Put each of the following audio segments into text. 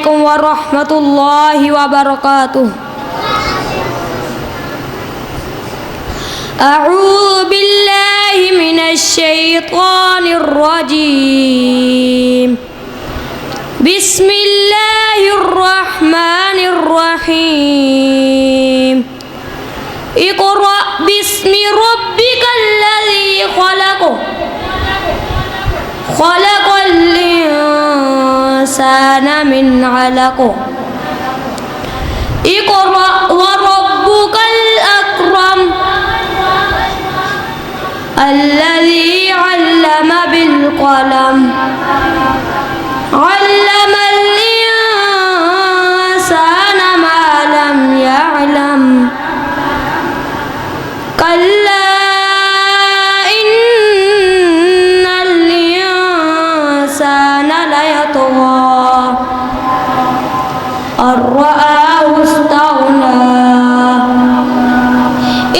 عليكم ورحمة الله وبركاته. أعوذ بالله من الشيطان الرجيم. بسم الله الرحمن الرحيم. اقرأ باسم ربك الذي خلق خلق الإنسان من علق اقرأ وربك الأكرم الذي علم بالقلم علم الإنسان ما لم يعلم كلا إن الإنسان ليطغى أن رآه استغنى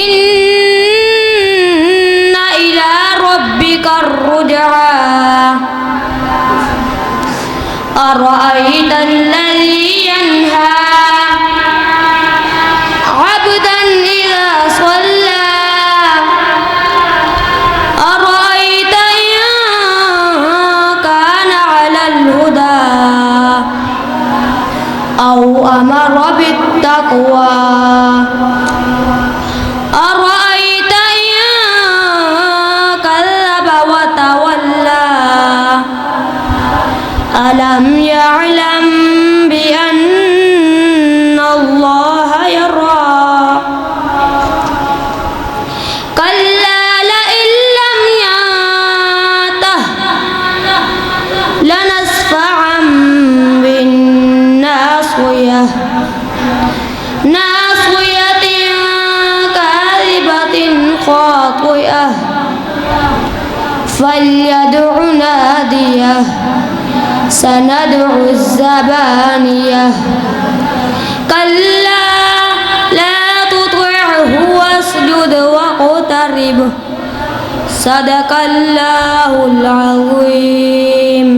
إن إلى ربك الرجعى أرأيت الذي ينهى عبدا إذا صلى أرأيت إن كان على الهدى أو أمر بالتقوى أرأيت إن كذب وتولى ألم يعلم بأن الله يرى كلا لئن لم ينته لنسفعا بالناصية ناصية كاذبة خاطئة فليدع ناديه سندع الزبانية كلا لا تطعه واسجد واقترب صدق الله العظيم.